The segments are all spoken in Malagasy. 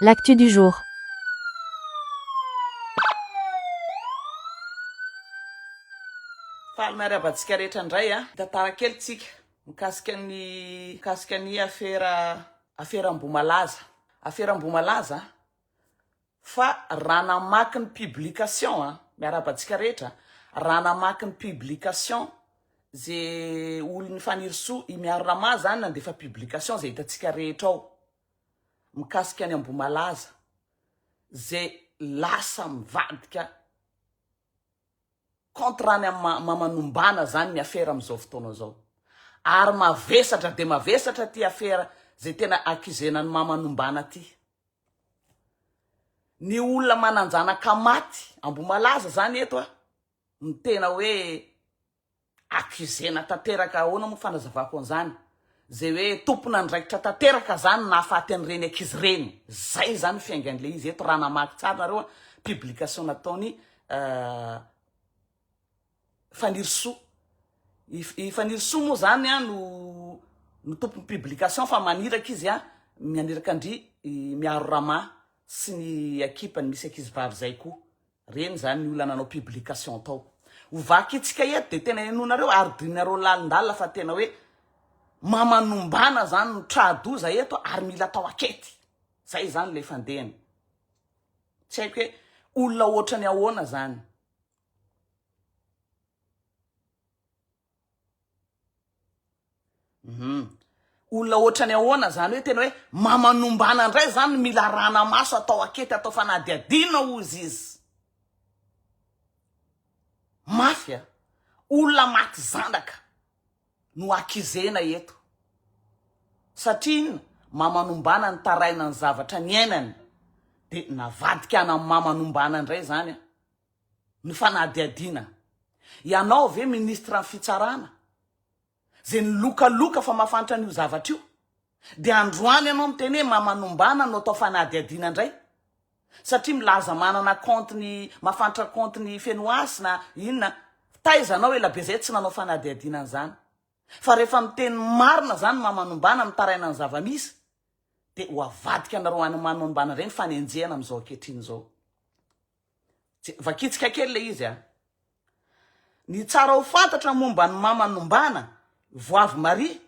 L'actu du jour. Falmarabatsika rehetra ndray tantara kely tsika mikasika ny afera-Mbomalaza. Afera-Mbomalaza fa ranamaky ny publication miarabatsika rehetra ranamaky ny publication ze olony fanirisoa imiaro rama zany nandefa publication zay hitatsika rehetra ao mikasika ny Mbomalaza ze lasa mivadika contre ny mamanombana zany ny afera amizao fotoana zao ary mavesatra de mavesatra ty afera zay tena akizena ny mamanombana ty ny olona mananjana kamaty Mbomalaza zany eto ny tena hoe akizena tanteraka ahoana mo fanazavako an'izany zay hoe tompona andraikitra tanteraka zany nahafaty an'ireny akizy reny zay zany fiaingan'le izy eto ranamaky tsara nareo publication nataony fanirisoa fanirisoa moa zany no tompony publication fa maniraka izy mianiraka andry miaro rama sy ny akipany misy akizy vavy zay koa reny zany ny olona nanao publication tao ovaky itsika eto de tena enonareo ary dinareo lalindala fa tena hoe mamanombana zany no tradoza eto ary mila tao akety zay zany le fandehany tsy haiko hoe olona ohatrany ahoana zany olona ohatrany ahoana zany hoe tena hoe mamanombana ndray zany mila rana maso atao akety atao fanadiadina ozy izy mafia olona maty zanaka no akizena eto satria mamanombana ny taraina ny zavatra ny ainany de navadika ana mamanombana ndray zany ny fanadiadina ianao ve ministra ny fitsarana zay nilokaloka fa mafantatra n'io zavatra io de androany ianao miteny hoe mamanombana no atao fanadiadina ndray satria milaza manana compte mafantatra compte ny fenoasy na inona taizanao hoe labe zay tsy nanao fanadiadina zany fa rehefa miteny marina zany mamanombana mitaraina ny zavamisy de ho avadika anareo any mamanombana reny fanenjehana amizao akehitriny zao vakitsika kely le izy ny tsara ho fantatra momba ny mamanombana voavy Marie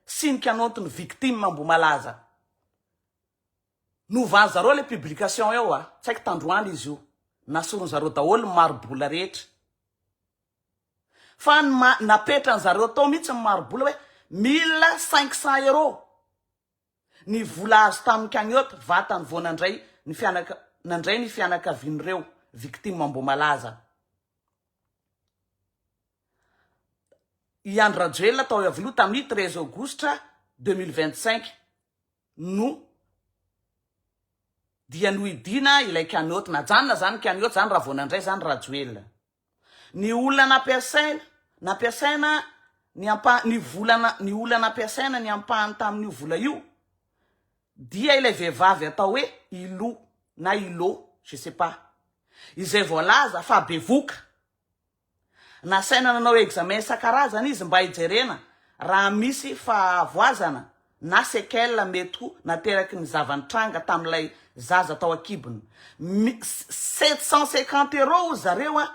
sinika anotony victime Mbomalaza novan'ny zareo le publication eo tsy haiko tandroany izy io nasorony zareo daholo marobola rehetra fa napetrany zareo tao mihitsy ny marobola hoe 1500 € ny vola azo tamikany eto vatany vo nandray ny fianakavian'ireo victime Mbomalaza i Andra Joel tao avilo tamin'ny 13 aogositra 2025 no dia noidina ilay kanioty najanona zany kanioty zany raha vonandray zany Rajoel ny olona nampiasaina ny olona nampiasaina ny ampahany tamin'io vola io dia ilay vehivavy atao hoe Ilo na Ilo je sais pas izay voalaza fa bevoka nasaina nanao examen isan-karazany izy mba hijerena raha misy fahavoazana na séquelle mety ho nateraky ny zavanitranga tamin'ilay zaza tao akibony 750 € zareo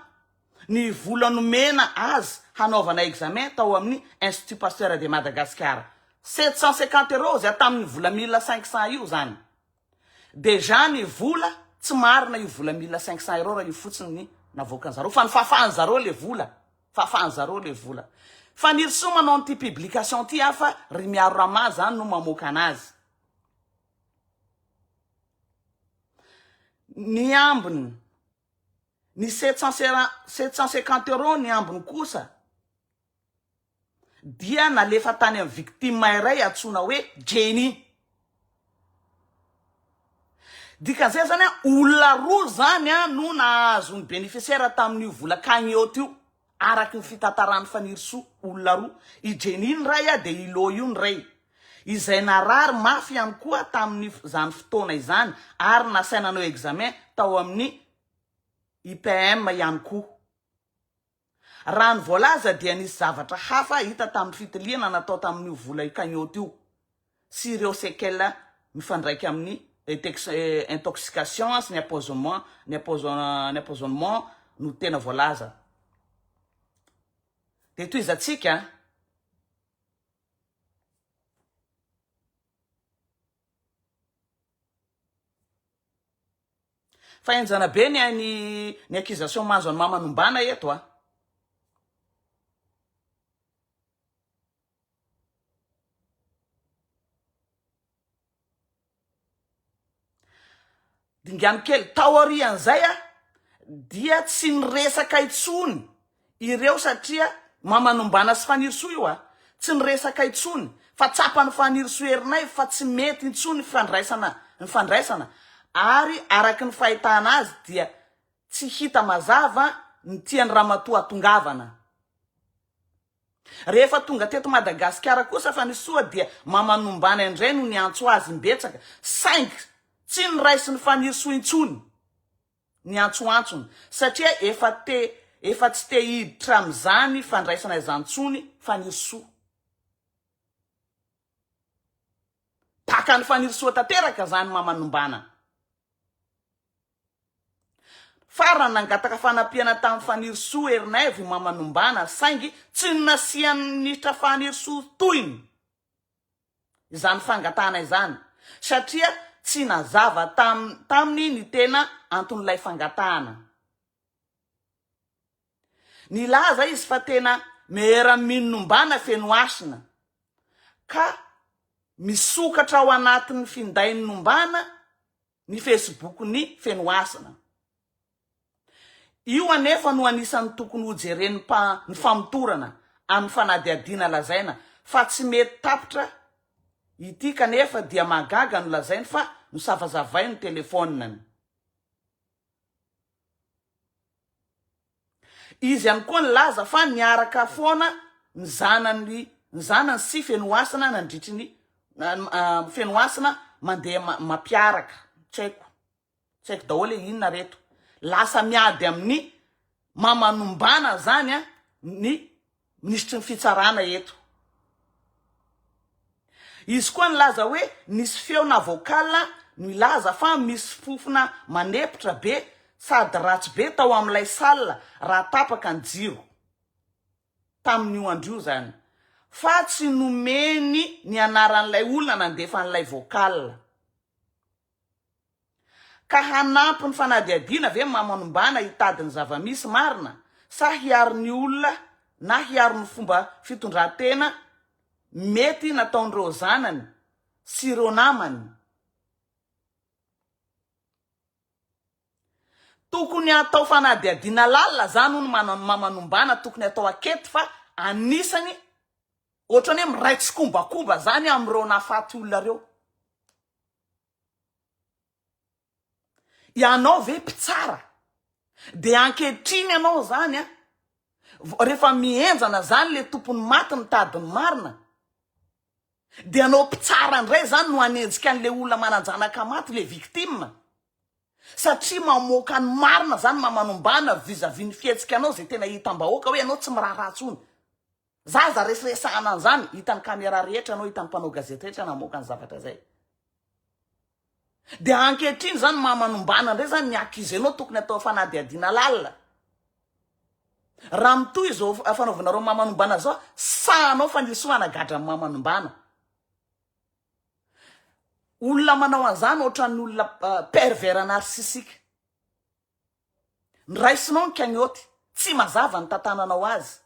ny vola nomena azy hanaovana examen tao amin'ny Institut Pasteur de Madagascar 750 € zay tamin'ny vola 1500 io zany deja ny vola tsy marina io vola 1500 € raha io fotsiny ny navoakan zareo fa ny fafahany zareo le vola fanirisoa manao an'ity publication ty fa ry miaro rama zany no mamoaka anazy ny ambiny ny 750 € ny ambiny kosa dia nalefa tany amin'ny victime iray atsona hoe Jenny dikan'izay zany olona roa zany no nahazo ny bénéficiaire tamin'io vola kanioty io araky ny fitantarany fanirisoa olona roa i Jenny ny ray de Ilo io ny ray izay narary mafy ihany koa tamin'ny zany fotoana izany ary nasaina nanao examen tao amin'ny IPM ihany koa raha ny voalaza dia nisy zavatra hafa hita tamin'ny fitiliana natao tamin'io vola kanioty io sy ireo séquelle mifandraiky amin'ny intoxication sy ny empoisonnement no tena voalaza. De toizatsika fa enjana be ny accusation mahazo any mamanombana eto a. Dingany kely taorian'izay a dia tsy niresaka itsony ireo satria mamanombana sy fanirisoa io a tsy niresaka itsony fa tsapany fanirisoa erinay fa tsy mety itsony fandraisana ary araky ny fahitana azy dia tsy hita mazava ny tiany Ramatoa atongavana. Rehefa tonga teto Madagasikara kosa fanirisoa dia mamanombana indray no niantso azy mbetsaka saingy tsy niraisy ny fanirisoa itsony ny antsoantsony satria efa tsy te hiditra am'izany fandraisana izantsony fanirisoa. Taka ny fanirisoa tanteraka zany mamanombana. Farany nangataka fanampiana tamin'ny fanirisoa erinay vy mamanombana saingy tsy nasiany nitra fanirisoa toyiny izany fangatana izany satria tsy nazava taminy ny tena anton'ilay fangatana. Nilaza izy fa tena mera-minombana fenoasina ka misokatra ao anatin'ny finday nombana ny Facebook ny fenoasina. Io anefa no anisan'ny tokony hojereny ny famotorana amin'ny fanadiadina lazaina fa tsy mety tapitra ity kanefa dia magaga no lazainy fa no savazavay ny telefoniny. Izy ihany koa nilaza fa niaraka foana ny zanany sy fenoasina nandritry ny fenoasina mandeha mampiaraka. Tsy haiko daholo inona reto. Lasa miady amin'ny mamanombana zany a ny ministry ny fitsarana eto. Izy koa nilaza hoe nisy feona vocal nilaza fa misy fofona manepitra be sady ratsy be tao amin'ilay salle raha tapaka ny jiro tamin'io andro zany fa tsy nomeny ny anaran'ilay olona nandefa n'ilay vocal. Ka hanampy ny fanadiadiana ve mamanombana hitady ny zava-misy marina sa hiaro ny olona na hiaro ny fomba fitondran-tena mety nataon'ireo zanany sy ireo namany. Tokony atao fanadiadiana lalina zany hono mamanombana tokony atao akety fa anisany ohatrany hoe miraitsy kombakomba zany am'ireo nafaty olona reo. Ianao ve mpitsara de ankehitriny ianao zany a rehefa mienjana zany le tompony maty mitady ny marina de anao mpitsara ndray zany no anenjika an'le olona mananjanaka maty le victime satria mamoaka ny marina zany mamanombana vis-à-vis ny fihetsika anao zay tena hitam-bahoaka hoe anao tsy miraharatsony. Zaza resaresahana an'izany hitan'ny kamera rehetra anao hitan'ny mpanao gazety rehetra namoaka ny zavatra zay. De ankehitriny zany mamanombana ndray zany niakizy anao tokony atao fanadiadiana lalina. Raha mitoy izao fanaovanareo mamanombana zao sanao fanirisoa anagadra mamanombana. Olona manao an'izany ohatran'ny olona pervers narcissika. Niraisinao ny kagnoty tsy mazava ny tantananao azy.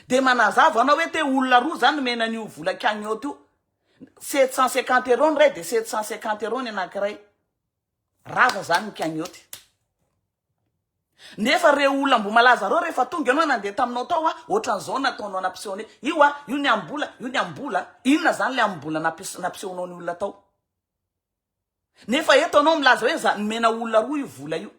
De manazava anao hoe te olona roa zany mena n'io vola kagnoty io 750 € ny ray de 750 € ny anankiray. Rava zany ny kagnoty. Nefa re olona mbo malaza reo rehefa tonga ianao nandeha taminao tao a ohatran'izao nataonao nampisehoany io a io ny ambola inona zany le ambola nampisehonao ny olona tao. Nefa eto anao milaza hoe za mena olona roa io vola io.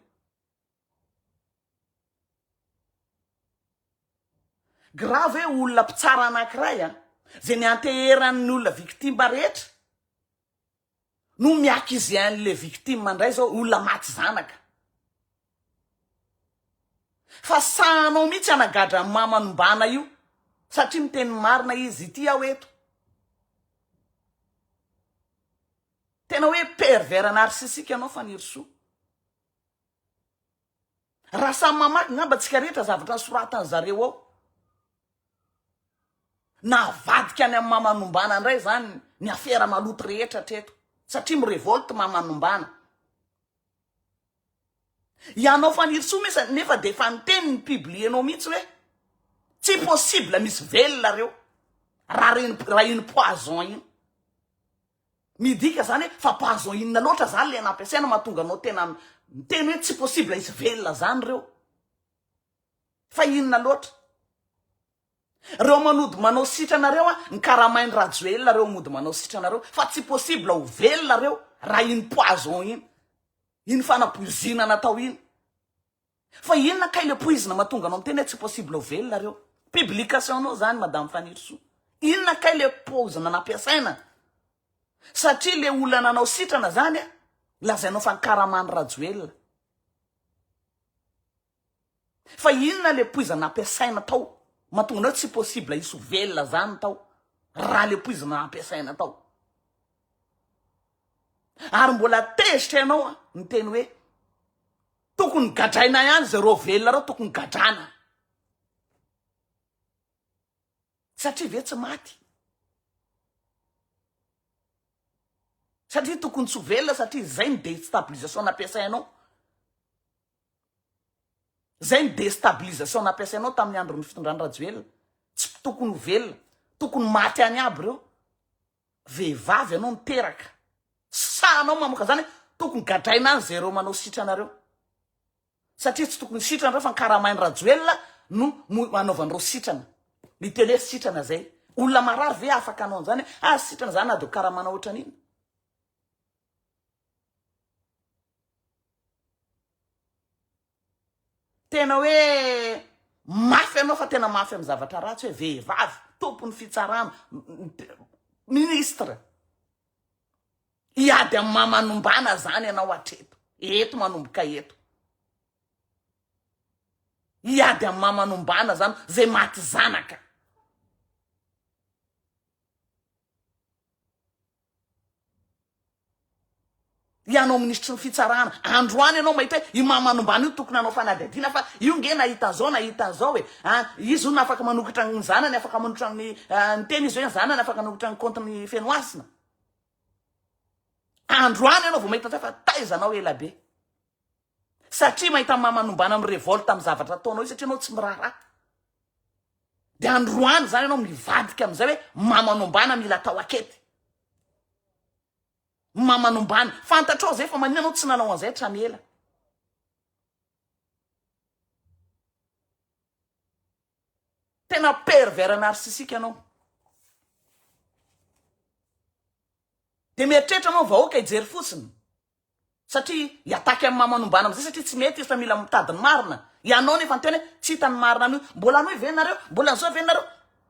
Grave hoe olona mpitsara anankiray a zay ny anteheran'ny olona victime rehetra no miakizy an'le victime ndray zao olona maty zanaka. Fa sanao mihitsy anagadra mamanombana io satria miteny marina izy ity aho eto. tena hoe pervers narcissisque anao faniry soa raha samy mamaky ngamba tsika rehetra zavatra soratany zareo ao navadika any amin'ny mamanombana indray zany ny afera maloto rehetra treto satria mirevolte mamanombana ianao faniry soa mesa nefa de fa niteny ny publienao mihitsy hoe tsy possible misy velona reo raha iny poison iny midika zany hoe fa poison inona loatra zany le nampiasaina mahatonga anao tena miteny hoe tsy possible isy velona zany reo fa inona loatra reo manody manao sitranareo a ny karamainy rajoelona reo mody manao sitranareo fa tsy possible ho velona reo raha iny poison iny fanapoizina natao iny fa inona kay le poizina mahatonga anao miteny hoe tsy possible ho velona reo publication anao zany madame Faniry Soa inona kay le pozina nampiasaina satria le olona nanao sitrana zany a lazainao fa ny karamany rajoelona fa inona le poizina nampiasaina tao mahatonga anao tsy possible isy velona zany tao raha le poizina nampiasaina tao ary mbola tezitra ianao a miteny hoe tokony gadraina ihany zero velona reo tokony gadrana satria ve tsy maty satria tokony tsy velona satria zay ny déstabilisation nampiasainao zay ny déstabilisation nampiasainao tamin'ny andron'ny fitondrany rajoelona tsy tokony velona tokony maty any aby reo vehivavy anao miteraka sanao mamoaka zany tokony gadraina any zay reo manao sitranareo satria tsy tokony sitranareo fa ny karamainy rajoelona no anaovan'ireo sitrana ny tele sitrana zay olona marary ve afaka anao zany sitrana zany na de karamana ohatran'iny tena hoe mafy anao fa tena mafy amin'ny zavatra ratsy hoe vehivavy tompony fitsarana ministre iady amin'ny mamanombana zany ianao atreto eto manomboka eto iady amin'ny mamanombana zany zay maty zanaka ianao ministry ny fitsarana androany ianao mahita hoe i mamanombana io tokony anao fanadihadiana fa io nge nahita zao hoe izy io nafaka manokatra ny zanany afaka manotra ny teny izy hoe ny zanany afaka manokatra ny compte-ny fenoasina androany ianao vao mahita fa taizanao ela be satria mahita mamanombana amin'ny revolte amin'ny zavatra ataonao io satria anao tsy miraharaha de androany zany ianao mivadika amin'izay hoe mamanombana mila atao akety mamanombana fantatrao zay fa maninanao tsy nanao an'izay tramela tena pervers narcissisque ianao de mieritreritra anao vahoaka ijery fotsiny satria iataky amin'ny mamanombana am'izay satria tsy mety izy fa mila mitadiny marina ianao nefa ny teny hoe tsy hitany marina an'io mbola anao venareo mbola an'izao venareo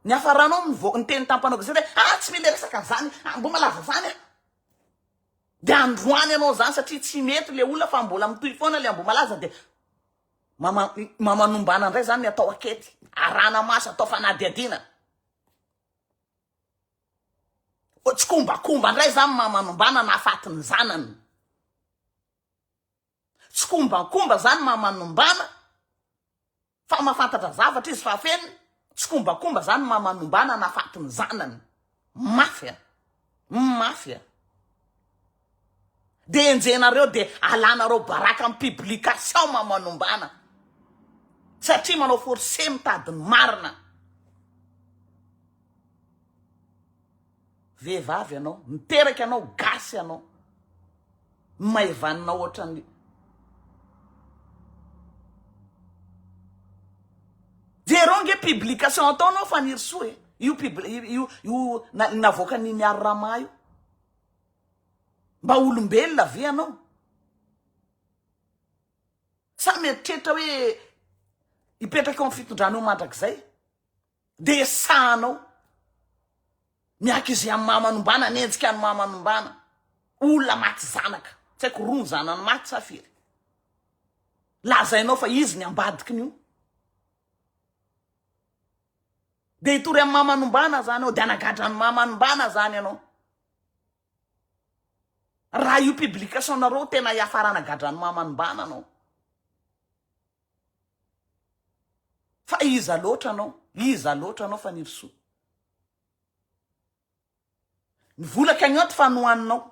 ny afaranao ny teny tampanao gazety hoe tsy mila resaka zany mbo malaza zany de androany anao zany satria tsy mety le olona fa mbola mitoy foana le ambo malaza de mamanombana indray zany atao akety arana maso atao fanadihadiana tsy kombakomba indray zany mamanombana nafatiny zanany tsy kombakomba zany mamanombana fa mahafantatra zavatra izy fa feny tsy kombakomba zany mamanombana nafatiny zanany mafia de enjenareo de alanareo baraka amin'ny publication mamanombana satria manao forcé mitadiny marina vehivavy ianao miteraka ianao gasy ianao maivanina ohatrany jereo nge publication ataonao Faniry Soa io navoaka ny miary rama io mba olombelona ve anao sa mieritreritra hoe ipetraka amin'ny fitondranao mandrakizay de sanao miaka izy amin'ny mamanombana nenjika ny mamanombana olona maty zanaka tsy haiko roa ny zanany maty safiry lazainao fa izy ny ambadikiny io de hitory amin'ny mamanombana zany ao de anagadra ny mamanombana zany ianao raha io publication nareo tena iafarana gadrany mamanombana anao fa iza loatra anao fa nirysoa nivolaka agny ato fa nohaninao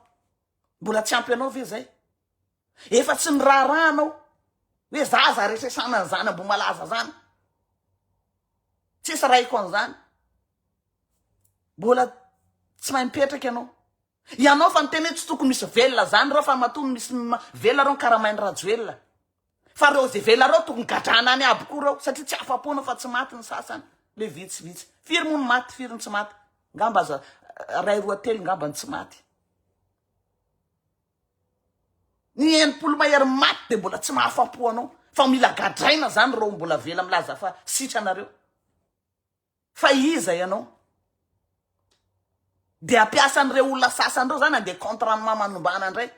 mbola tsy ampy anao ve zay efa tsy niraharahanao hoe zaza resesana ny zany Amboamalaza zany tsisy raiko an'izany mbola tsy mahay mipetraka ianao fa niteny hoe tsy tokony misy velona zany reo fa matoa misy velona reo karamainy rajoelona fa reo zay velona reo tokony gadrana any aby koa reo satria tsy afapoana fa tsy maty ny sasany le vitsivitsy firy moa ny maty firy ny tsy maty ngamba aza ray roa telo ngamba ny tsy maty ny enimpolo mahery maty de mbola tsy mahafapo anao fa mila gadraina zany reo mbola vela milaza fa sitranareo fa iza ianao de ampiasan'ireo olona sasan'ireo zany andeha contre ny mamanombana ndray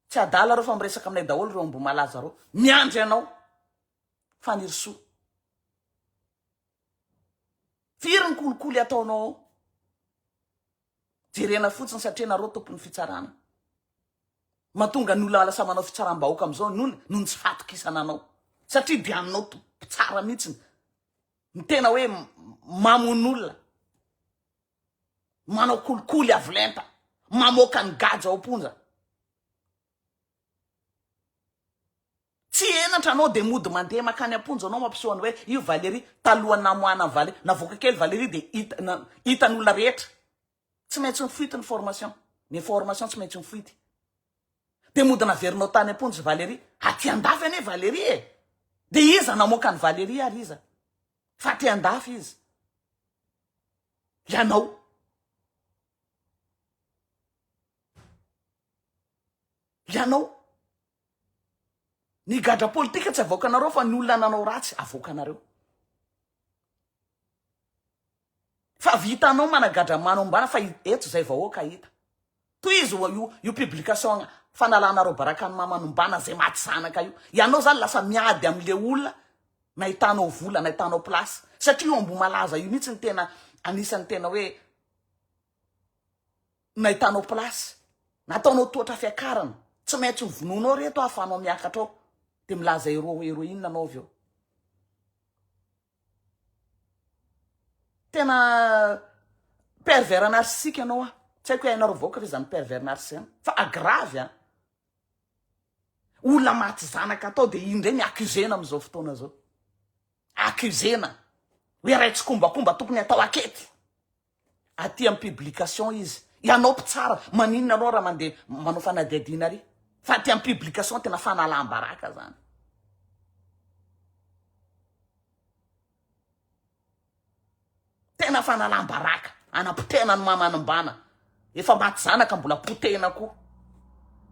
tsy adala reo fa miresaka aminay daholo reo Amboamalaza reo miandry anao fa nirysoa firy ny kolikoly ataonao jerena fotsiny satria nareo tompony fitsarana mahatonga ny olona lasa manao fitsaram-bahoaka am'izao noho tsy fatokisana anao satria de aminao tsara mihitsiny ny tena hoe mamon'olona manao kolikoly avolenta mamoaka ny gaja ao amponja tsy enatra anao de mody mandeha makany amponja anao mampisoany hoe io Valérie talohan'ny namoana Valérie navoaka kely Valérie de hitan'olona rehetra tsy maintsy mifoity ny formation tsy maintsy mifoity de mody naverinao tany amponja Valérie aty andafy ane Valérie de iza namoaka ny Valérie ary iza fa aty andafy izy ianao ny gadra politika tsy avoaka anareo fa ny olona nanao ratsy avoaka anareo fa vitanao managadra manombana fa eto zay vahoaka hita toy izy io publication fanalanareo baraka ny mamanombana zay maty zanaka io ianao zany lasa miady am'le olona nahitanao vola nahitanao place satria io Amboamalaza io mihitsy ny tena anisan'ny tena hoe nahitanao place nataonao toatra fiakarana tsy maintsy vononao reto ahafanao miakatra ao de milaza héroïne anao avy eo tena pervers narcissique anao tsy haiko hoe hainareo vaoaka ve zany pervers narcissique fa agravy olona maty zanaka atao de iny ndray accusena am'izao fotoana zao accusena hoe raitsy kombakomba tokony atao akety aty amin'ny publication izy ianao mpitsara maninona anao raha mandeha manao fanadihadiana ary fa aty amin'ny publication tena fanalam-baraka zany tena fanalam-baraka anapotena ny mamanombana efa maty zanaka mbola potena koa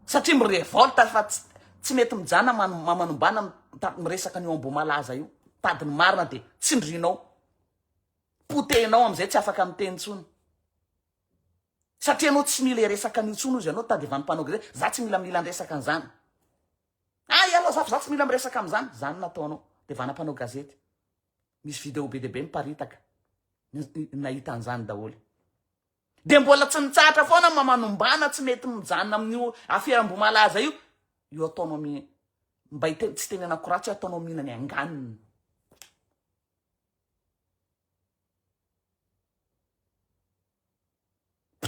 satria mirevolte fa tsy mety mijana mamanombana miresaka an'io Amboamalaza io tadiny marina de tsindrinao potenao am'izay tsy afaka miteny tsony satria anao tsy mila resaka an'io tsony izy ianao tady vanimpanao zay za tsy mila miresaka an'izany ialoha za tsy mila miresaka am'izany zany nataonao de vanampanao gazety misy video be deabe miparitaka nahita an'izany daholo de mbola tsy mitsahatra foana mamanombana tsy mety mijanona amin'io affaire Amboamalaza io ataonao mba tsy tenenako ratsy ataonao mihina ny anganiny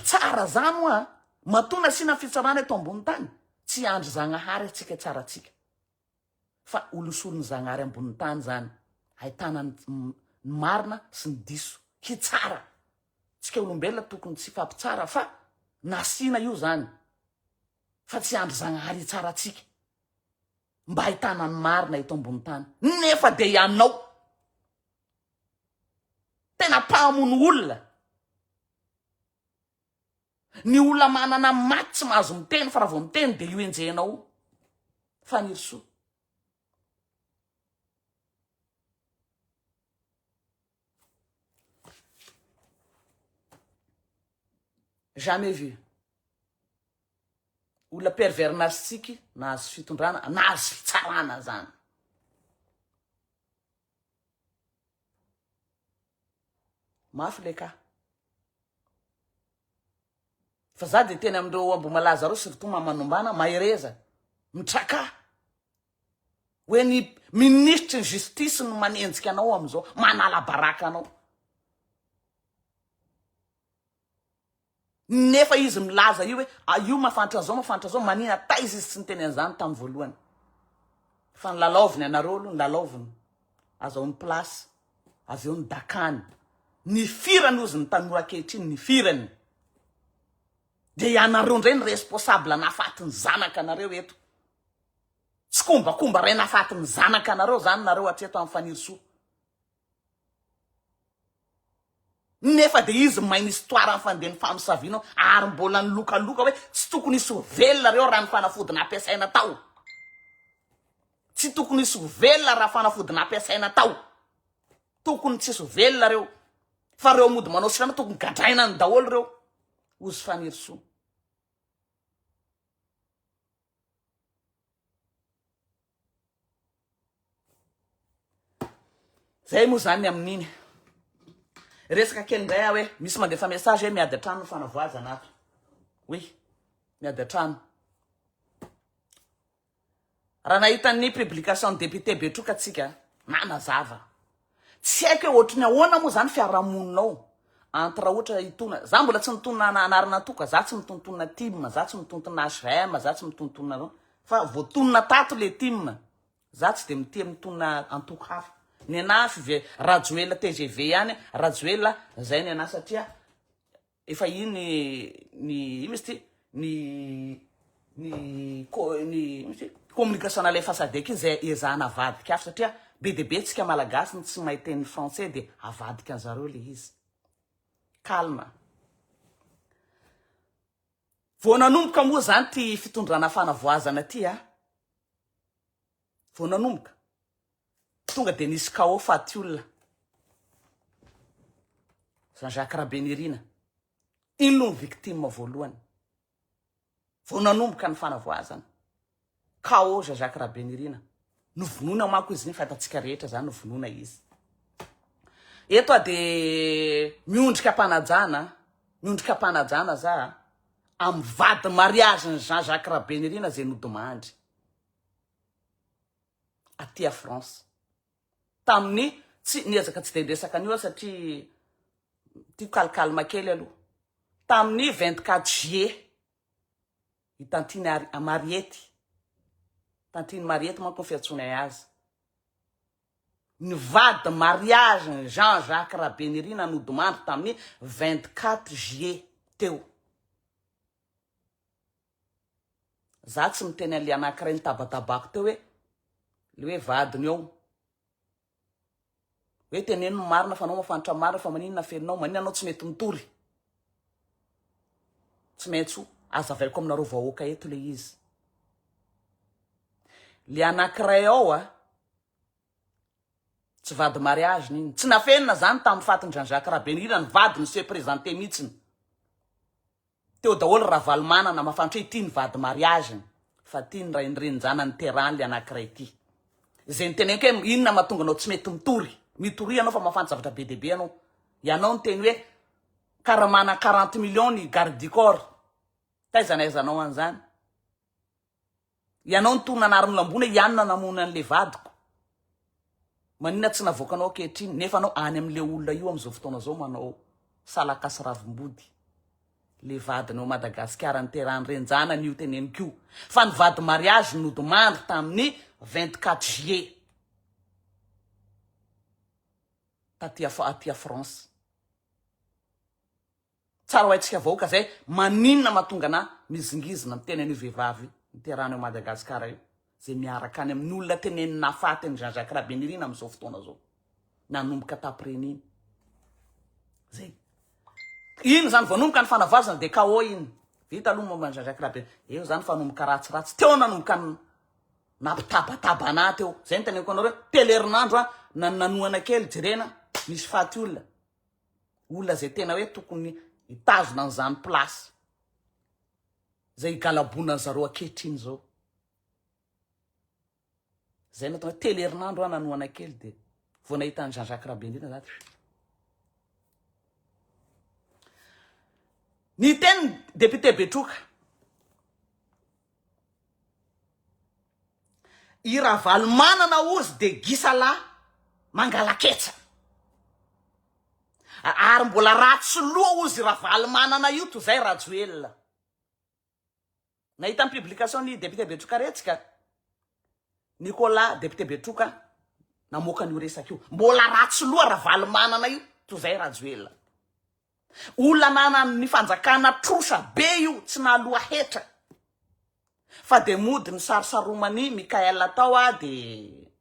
mpitsara zany matona sina fitsarana eto ambony tany tsy andry Zagnahary atsika tsaratsika fa olosolony Zagnahary ambony tany zany ahitana ny marina sy ny diso hitsara tsika olombelona tokony tsy fampitsara fa nasina io zany fa tsy andry Zagnahary hitsaratsika mba ahitana ny marina eto ambony tany nefa de ianao tena mpamono olona ny olona manana maty tsy mahazo miteny fa raha vao miteny de io enjenao fa nirysoa jamais vu olona pervers narcissique nahazo fitondrana nahazo fitsarana zany mafy le ka fa za de teny amindreo Ambomalaza reo surtout Mamanombana mahereza mitraka hoe ny ministre ny justice no manenjika anao amizao manala baraka anao nefa izy milaza io hoe io mafantatra zao manina taizy izy tsy niteny an'izany tamin'ny voalohany fa nylalaoviny anareo aloha nylalaoviny azahoany place avy eo ny dakany ny firany ozy ny tanora ankehitriny ny firany de ianareo ndray ny responsable nafaty ny zanaka anareo eto tsy kombakomba ray nafaty ny zanaka anareo zany nareo atreto amin'ny fanirisoa nefa de izy mainy histoire amin'ny fandehany famosavianao ary mbola ny lokaloka hoe tsy tokony hisy velona reo raha ny fanafody nampiasaina tao tsy tokony hisy velona raha fanafody nampiasaina tao tokony tsy hisy velona reo fa reo mody manao sirana tokony gadraina ny daholo reo ozy fanirisoa zay moa zany amin'iny resaka kely ndray hoe misy mandefa message hoe miady atrano ny fanavoazana ato hoe miady atrano raha nahita ny publication député Betroka tsika manazava tsy haiko hoe ohatrany ahoana moa zany fiarahamoninao entre ohatra itona za mbola tsy mitonona anarana toka za tsy mitontonona tim za tsy mitontona HVM za tsy mitontonona fa voatonona tato le tim za tsy de mitia mitonona antoko hafa ny anafy Rajoela TGV ihany Rajoela zay ny ana satria efa iny misy ty ny communication ale fasadeka zay ezahana avadika hafa satria be de be tsika malagasy ny tsy mahay teny français de avadika anzareo le izy calme vao nanomboka moa zany ty fitondrana fanavoazana ty vao nanomboka tonga de nisy kao faty olona Jean-Jacques Rabenirina iny no victime voalohany vao nanomboka ny fanavoazana kao Jean-Jacques Rabenirina novonona manko izy ny fatatsika rehetra zany novonona izy eto de miondrika mpanajana za amin'ny vady mariage ny Jean-Jacques Rabenirina zay nodomandry aty a France tamin'ny tsy niezaka tsy de ndresaka an'io satria ty kalkalma kely aloha tamin'ny 24 juillet itantiny Mariety tantiny Mariety manko ny fiantsonay azy ny vady mariage ny Jean-Jacques Rabenirina nodomandry tamin'ny 24 juillet teo za tsy miteny an'le anankiray nitabatabako teo hoe le hoe vadiny eo hoe teneno marina fa anao mafantatra marina fa maninona felinao maninona anao tsy mety mitory tsy maintsy azavaiko aminareo vahoaka eto le izy le anankiray ao tsy vady mariage niny tsy nafenina zany tamin'ny fatiny Jean-Jacques Rabenirina ny vadiny se présenté mihitsiny teo daholo Ravalomanana mafantatra hoe ity ny vady mariage fa ty ny raha indrenjana ny terrain le anankiray ty zay niteneniko hoe inona mahatonga anao tsy mety mitory anao fa mafantatra zavatra be dehibe ianao ny teny hoe karaha mana 40 millions ny garde du corps taizanaizanao an'izany ianao nytonona anariny lambona ianona namona an'le vadiko manina tsy navoakanao ankehitriny nefa anao any amin'le olona io am'izao fotoana zao manao salakasy ravimbody le vadinao Madagasikara ny terrain renjana n'io teneniko io fa ny vady mariage nodomandry tamin'ny 24 juillet aty France tsara ho haitsika vahoaka zay maninona mahatonga na mizingizina miteny an'io vehivavy ny terrain Madagasikara io zay miaraka any amin'ny olona teneny nafaty ny Jean-Jacques Rabenirina am'izao fotoana zao nanomboka tapireniny zay iny zany vanomboka ny fanavazana de kao iny vita aloha momba ny Jean-Jacques Rabenirina eo zany fanomboka ratsiratsy teo nanomboka nampitabataba ana teo zay ny teneniko anareo telerinandro nanoana kely jerena misy faty olona zay tena hoe tokony hitazona an'izany place zay galabona zareo ankehitriny zao zay natao hoe telerinandro nanoana kely de vao nahita ny Jean-Jacques Rabenirina zany Ny teny député Betroka i Ravalo manana ozy de gisala mangalaketsa ary mbola ratsy loha ozy Ravalo manana io toy zay Rajoelina. Nahita publication ny député Betroka retsika Nicolas député Betroka namoaka an'io resaka io mbola ratsy loha Ravalo manana io toy zay Rajoelina. Olona nanany ny fanjakana trosa be io tsy naloha hetra fa de mody ny sarisaromany Mikael atao de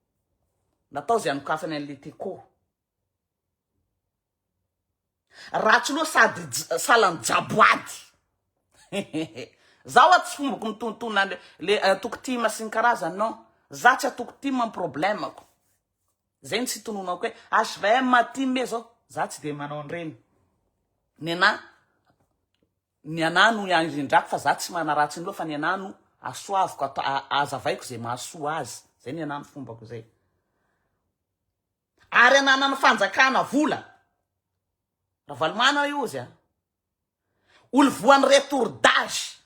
natao zay anokafany an'le teko ratsy loha sady salany jaboady zaho tsy fombako mitontona le tokotima sy ny karazany non za tsy atokotima ny problemako zay ny tsy tononako hoe HVM atime zao za tsy de manao an'ireny ny anano indrindrako fa za tsy mana ratsy ny loha fa ny anano asoaviko azavaiko zay mahasoa azy zay ny anano fombako zay ary ananany fanjakana vola Ravalo manana io izy olo voan'ny retour d'âge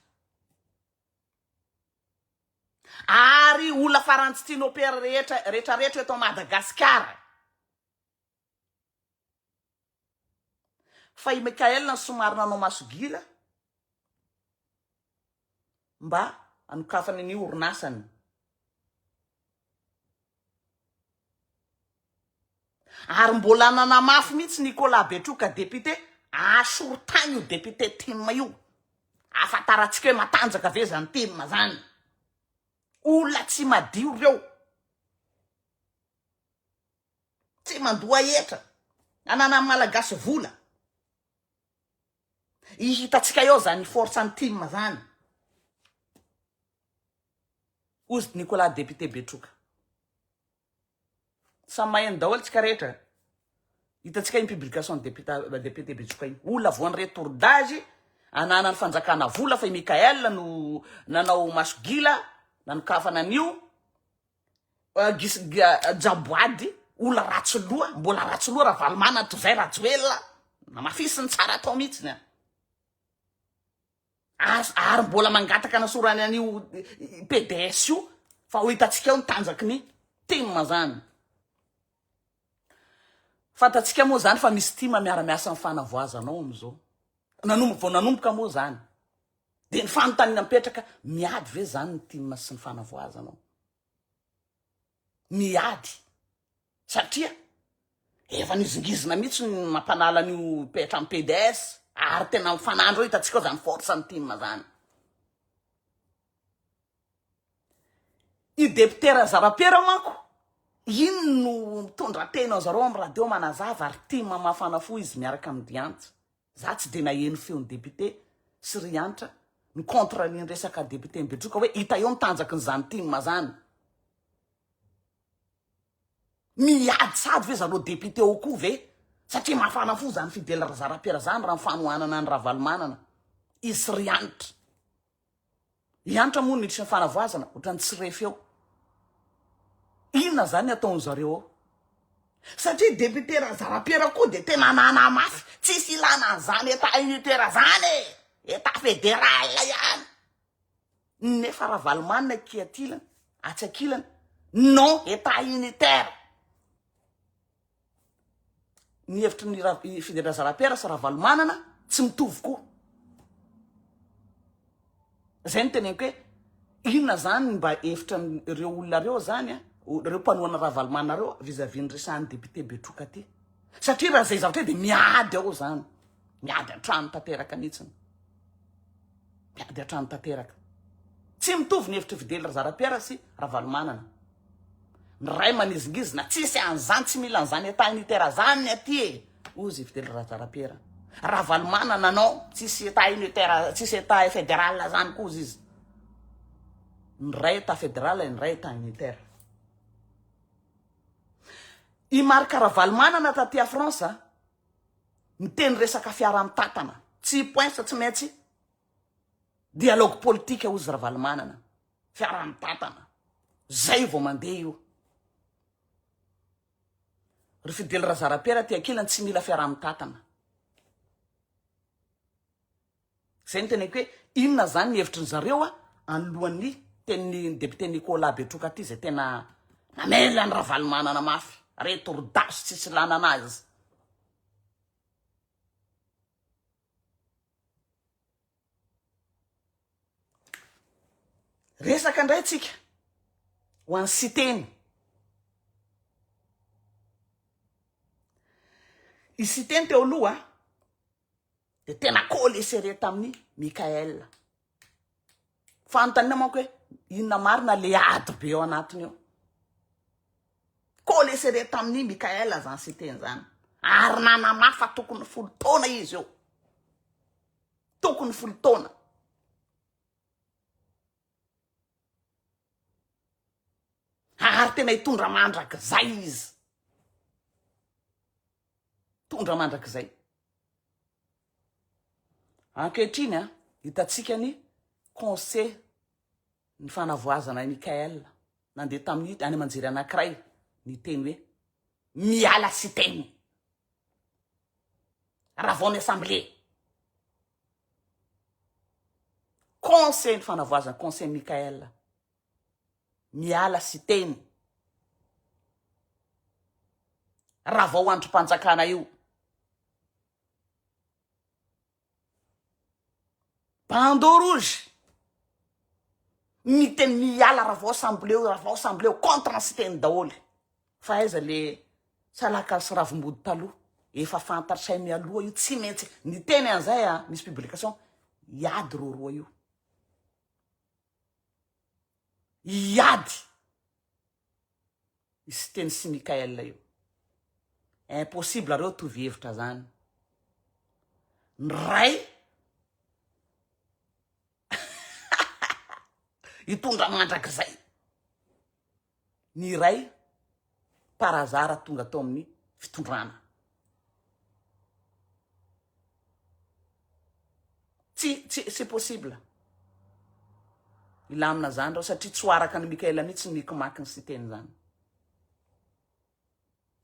ary olona farantsy tiany opera rehetra eto Madagasikara fa i Mikael somary nanao masogira mba anokafany ny orinasany ary mbola nanamafy mihitsy Nicolas Betroka député asorotany io député Tim io afantaratsika hoe matanjaka ve zany Tim zany olona tsy madio reo tsy mandoa etra anana malagasy vola ihitatsika eo zany force ny Tim zany ozy Nicolas député Betroka samy maheno daholo tsika rehetra hitatsika iny publication député Betroka iny olona voan'ny retour d'âge anana ny fanjakana vola fa i Mikael no nanao masogila nanokafana an'io jaboady olona ratsy loha mbola ratsy loha Ravalo manana toy zay Rajoelina namafisiny tsara atao mihitsy ary mbola mangataka nasorany an'io PDS io fa ho hitatsika eo ny tanjaky ny Tim zany fantatsika moa zany fa misy Tim miara-miasa amin'ny fanavoazanao amizao nanomboka moa zany de ny fanontaniana mipetraka miady ve zany ny Tim sy ny fanavoazanao miady satria efa nizingizina mihitsy ny mampanala an'io petra amin'ny PDS ary tena mifanandro hitatsika zany force ny Tim zany i député Razarapera manko ino no mitondra tena zareo amin'ny radio manazava ary Tim mafana fo izy miaraka amin'ny Diantsy za tsy de naheno feon'ny député sy riantra ny contre ny resaka député Betroka hoe hita eo mitanjaky ny zany Tim zany miady sady ve zareo député ao koa ve satria mafana fo zany Fidèle Razarapera zany raha mifanohanana ny Ravalo manana izy riantra iantra moa niditra ny fanavoazana ohatrany tsy refeo inona zany ataony zareo ao satria député Razarapera koa de tena nanamafy tsisy ilana an'izany eta unitaire zany eta fédéral ihany nefa Ravalo manana kiatilana atsakilana non eta unitaire ny hevitry ny Fidèle Razarapera sy Ravalo manana tsy mitovy koa zay ny teneniko hoe inona zany mba hevitra reo olona reo zany reo mpanohana Ravalo manana reo vis-à-vis ny resan'ny député Betroka ty satria raha zay zavatra hoe de miady ao zany miady antrano tanteraka mihitsiny miady antrano tanteraka tsy mitovy ny hevitry Fidèle Razarapera sy Ravalo manana ny ray manizingizina tsisy an'izany tsy mila an'izany eta unitaire zany aty ozy Fidèle Razarapera Ravalo manana anao tsisy eta unitaire tsisy eta fédéral zany koa izy ny ray eta fédéral ny ray eta unitaire i marika Ravalo manana taty a France miteny resaka fiara-mitatana tsy poinsa tsy maintsy dialogue politique ozy Ravalo manana fiara-mitatana zay vao mandeha io ry Fidèle Razarapera ty ankilany tsy mila fiara-mitatana zay ny teneko hoe inona zany ny hevitry ny zareo anolohany teny député Nicolas Betroka ty zay tena namela ny ravalomanana mafy reto rodaso tsisy lana anazy. Resaka ndray tsika ho an'ny siteny. I siteny teo aloha de tena kolesere tamin'ny Mikael. Fanontaniana manko hoe inona marina le ady be ao anatiny eo. Kolesere tamin'ny Mikael zany siteny zany. Ary nanamafa tokony 10 taona izy eo. Tokony 10 taona. Ary tena hitondra mandrakizay izy. Tondra mandrakizay. Ankehitriny hitatsika ny conseil ny fanavoazana Mikael nandeha tamin'ny any amanjery anankiray ny teny hoe miala siteny. Raha vao ny assemblée. Conseil ny fanavoazana conseil Mikael. Miala siteny. Raha vao androm-panjakana io. Bandeau rouge. Miteny miala raha vao assemblée contre ny siteny daholy. Fa aiza le salaka sy ravimbody taloha efa fantatr'say mialoha io tsy maintsy ny teny an'izay misy publication iady roa io. Iady. Isy teny sy Mikael io. Impossible reo tovy hevitra zany. Ny ray hitondra mandrakizay. Ny ray parazara tonga tao amin'ny fitondrana. C'est possible. Ilamina zany reo satria tsy hoaraka ny Mikael mihitsy ny kimaky ny siteny zany.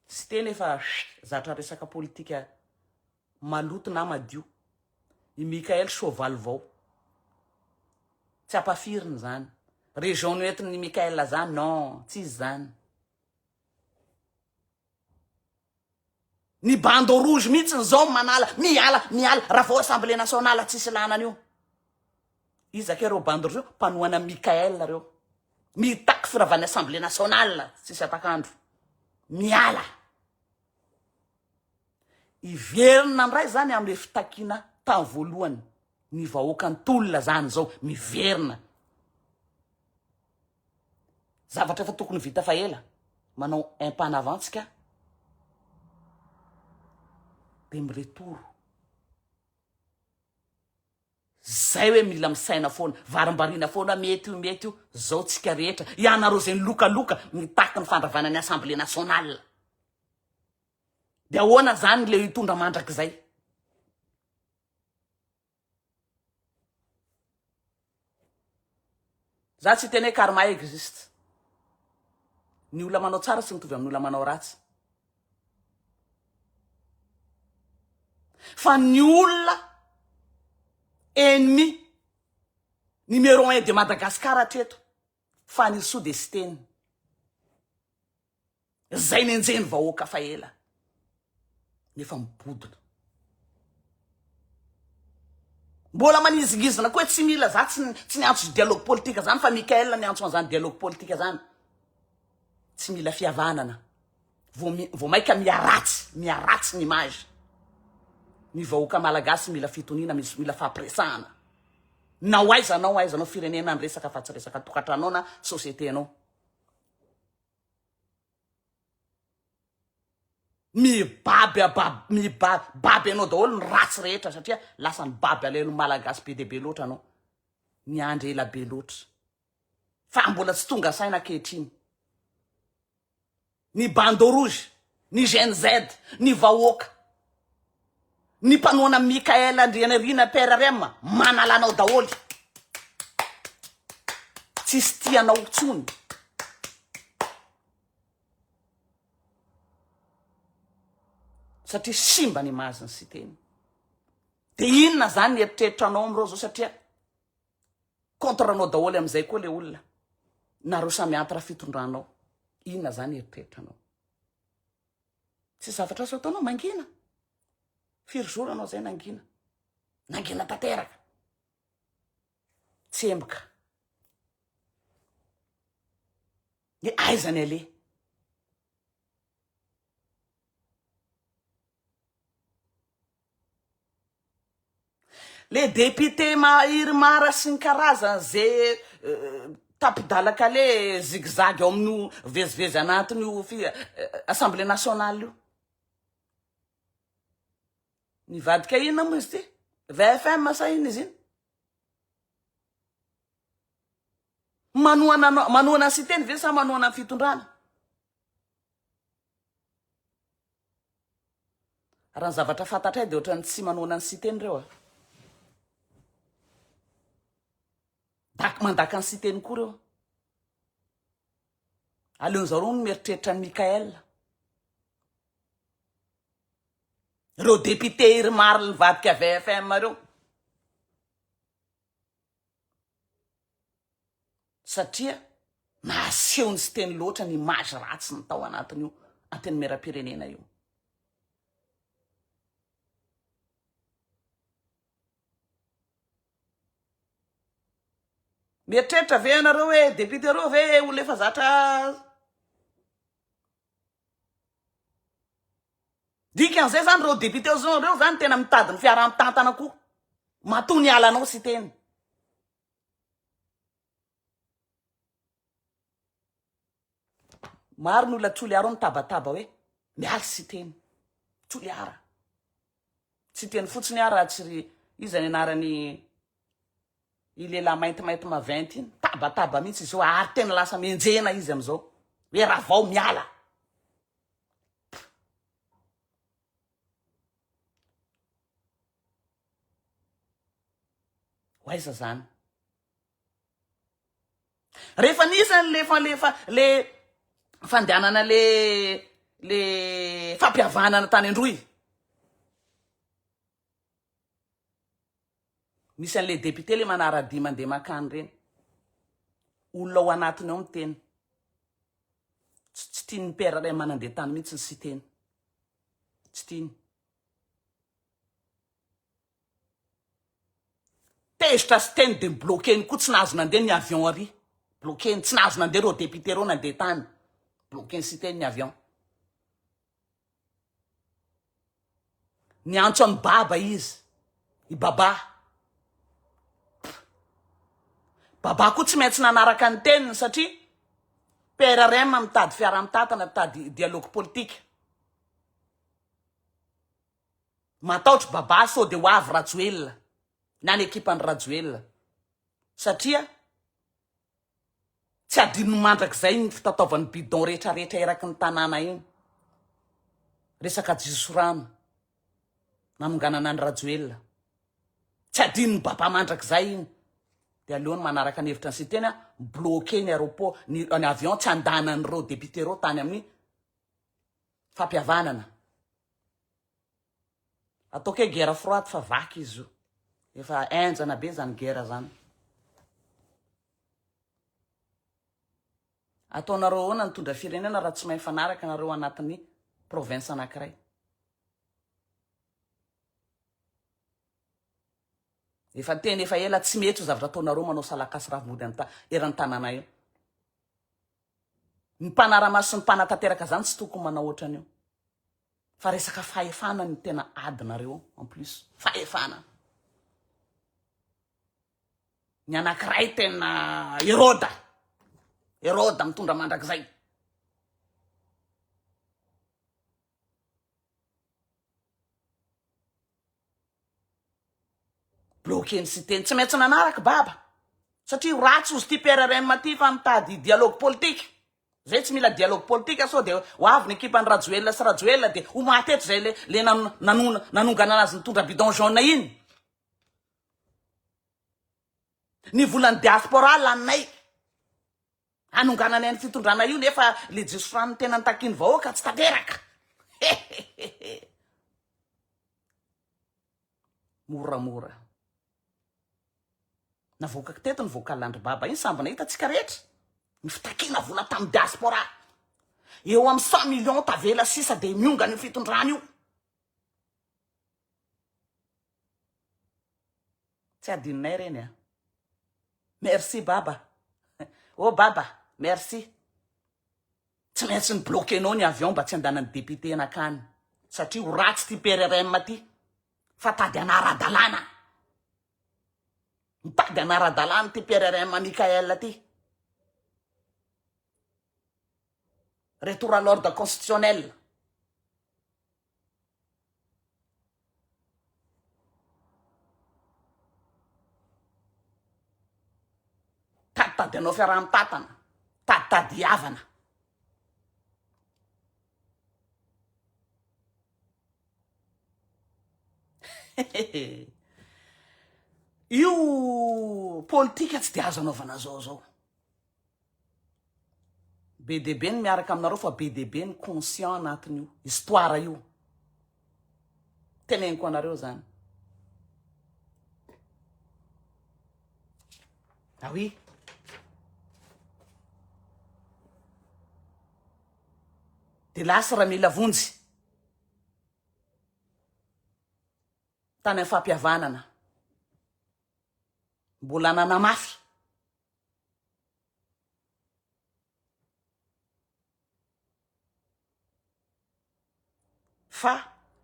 Siteny efa zatra resaka politika maloto na madio. I Mikael soavaly vao. Tsy apafiriny zany. Région noentin'ny Mikael zany non, tsy izy zany. Ny bandeau rouge mihitsy zao miala raha vao assemblée nationale tsisy lanany io. Izake reo bandeau rouge mpanoana Mikael reo. Mitaky firavany assemblée nationale tsisy atakandro. Miala. Iverina ndray zany amle fitakina tany voalohany. Ny vahoaka ny tolona zany zao miverina. Zavatra efa tokony vita fa ela. Manao un pas en avant tsika. De miretour. Zay hoe mila misaina foana, varimbarina foana mety io, zao tsika rehetra. Ianareo zay lokaloka mitaky ny fandravana ny assemblée nationale. De ahoana zany le hitondra mandrakizay. Za tsy teny karma existe. Ny olona manao tsara tsy mitovy amin'ny olona manao ratsy. Fa ny olona ennemi numéro 1 de Madagascar hatreto fa ny Sud-Esteny. Zay nenjeny vahoaka fa ela. Nefa mibodina. Mbola manizigizina koa tsy mila za tsy niantso dialogue politika zany fa Mikael niantso an'izany dialogue politika zany. Tsy mila fihavanana. Vao maika miaratsy ny image. Ny vahoaka malagasy mila fitoniana, mila fahampiresahana. Na hoaizanao firenena ny resaka fa tsy resaka tokantranao na société anao. Mibaby anao daholo ny ratsy rehetra satria lasa ny baby alelo malagasy be dia be loatra anao. Ny andro ela be loatra. Fa mbola tsy tonga saina ankehitriny. Ny bandeau rouge, ny GNZ, ny vahoaka, ny mpanoana Mikael Andrianarina PRRM manalanao daholo. Tsisy tianao tsony. Satria simba ny maziny sy teny. de inona zany eritreritranao am'reo zao satria contre-nao daholo am'izay koa le olona nareo samy anty raha fitondranao. Inona zany eritreritranao? Tsy zavatra so ataonao mangina. Firy anao zay nangina tanteraka. Tsemboka. Ny aizany ale. Le député mahiry mara sy ny karazana zay tapidalaka le zigzag ao amin'io vezivezy anatin'io Assemblée nationale io. Nivadika inona moa izy ty? VFM sa ina izy iny? Manoana sy teny ve sa manoana ny fitondrana? Raha ny zavatra fantatray de ohatrany tsy manoana ny sy teny reo. Mandaka ny sy teny koa reo. Aleon'zareo no mieritreritra ny Mikael. Reo député iry maro nivadika VFM reo. Satria naseho ny sy teny loatra ny image ratsy ny tao anatin'io anteny meram-pirenena io. Mieritreritra ve anareo hoe député reo ve olona efa zatra dikan'izay zany reo député reo zany tena mitady ny fiara-mitantana koa. Matoa ny alanao sy teny. Maro ny olona Toliara mitabataba hoe miala sy teny. Toliara. Tsy teny fotsiny ara tsy izany anarany ilela maintimainty maventy iny. Tabataba mihitsy izy io ary tena lasa menjena izy am'izao. Hoe raha vao miala. Hoaiza zany. Rehefa nisany le fandehanana le fampiavanana tany Androy. Misy an'le député le manarady mandeha makany reny. Olona ao anatiny ao miteny. Tsy tiany pera ray manandeha tany mihitsy sy teny. Tsy tiany. Tezitra sy teny de bloqueny koa tsy nahazo nandeha ny avion ary. Bloqueny tsy nahazo nandeha reo député reo nandeha tany. Bloqueny sy teny ny avion. Ny antso amin'ny baba izy. I baba. Baba koa tsy maintsy nanaraka ny teniny satria PRRM mitady fiara-mitantana mitady dialogue politique. Mataotry baba sao de ho avy Rajoelina. Na ny ekipany Rajoelina. Satria tsy adino mandrak'izay ny fitataovan'ny bidon rehetra eraky ny tanàna iny. Resaka jisorano namonganana ny Rajoelina. Tsy adino ny baba mandrak'izay iny. De aleony manaraka ny hevitra ny sy teny bloqué ny aéroport ny avion tsy andanany reo député reo tany amin'ny fampiavanana. Ataoko hoe guerre froide fa vaky izy io. Efa enjana be zany guerre zany. Ataonareo hoana ny tondra firenena raha tsy mahay fanaraka nareo anatin'ny province anankiray. Efa teny efa ela tsy mety zavatra ataonareo manao salakasy ravody eran'ny tanàna io. Ny mpanaramaso sy ny mpanatanteraka zany tsy tokony manao ohatran'io. Fa resaka fahefana ny tena adinareo en plus. Fahefana. Ny anankiray tena Heroda mitondra mandrakizay. Bloqueny sy teny tsy maintsy nanaraka baba. Satria ratsy ozy ty PRRM ty fa mitady dialogue politique. Zay tsy mila dialogue politique sao de ho avy ny ekipany Rajoelina sy Rajoelina de ho maty eto zay le nanongana anazy nitondra bidon jaune iny. Ny volany diaspora laninay. Anongana ny fitondrana io nefa le jisorano tena nitakiny vahoaka tsy tanteraka. moramora navoaka teto nyvoaka landry baba iny sambana hitatsika rehetra ny fitakina vola tamin'ny diaspora eo amin'ny 100 millions tavela sisa de mionga ny fitondrana io tsy adininay reny a merci baba oh baba merci tsy maintsy ny bloqué anao ny avion mba tsy andanany député anakany satria ho ratsy ty PRRM ty fa tady anaradalana mitady anaradalana ty PRRM Mikael ty retour à l'ordre constitutionnel tady anao fiaraha-mitatana tady havana io politika tsy de azo anaovana zao be debe ny miaraka aminareo fa be debe ny conscient anatin'io histoire io teneniko anareo zany oui de lasa raha mila vonjy tany amin'ny fampihavanana mbola nanamafy fa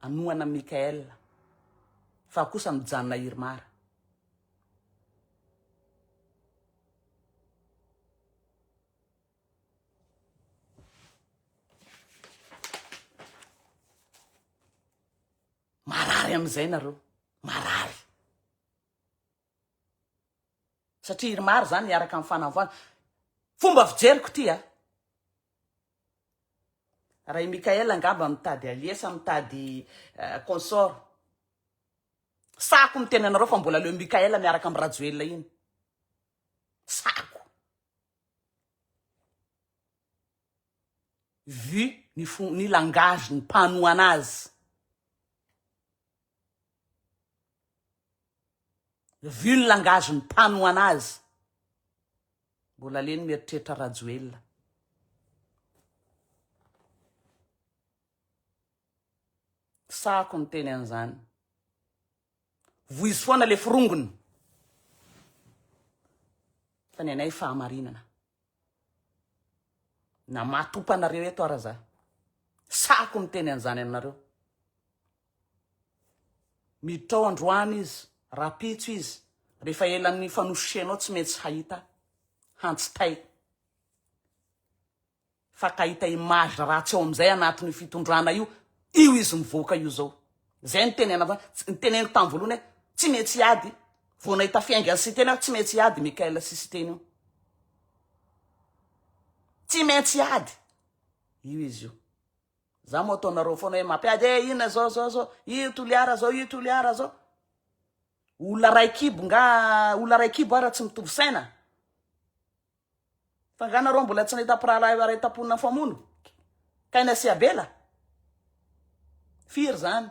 anoana Mikael fa kosa mijanona Irmara marary am'izay nareo marary satria Irmara zany niaraka amin'ny fanavoana fomba fijeriko ty a raha i Mikael angamba mitady aliesa mitady consort sako miteny anareo fa mbola leo Mikael miaraka amin'ny Rajoelina iny sako vu ny langage ny mpanoana azy vu ny langage ny mpanoana azy mbola leny mieritreritra Rajoelina sako niteny an'izany voizy foana le firongony fa ny anay fahamarinana na matopanareo eto ara za sako niteny an'izany aminareo miditra ao androany izy rapitso izy rehefa elan'ny fanososianao tsy maintsy hahita hantsitay fa kahita image ratsy ao am'izay anatin'ny fitondrana io izy mivoaka io zao zay niteneniko tamin'ny voalohany tsy maintsy ady vao nahita fiaingany sy teny tsy maintsy ady Mikael sisy teny io tsy maintsy ady io izy io za mo ataonareo foana hoe mampiady ina zao io toliara zao olona ray kibo ara tsy mitovy saina fa nganareo mbola tsy nahita piraharaitaponina famono kaina sy abela firy zany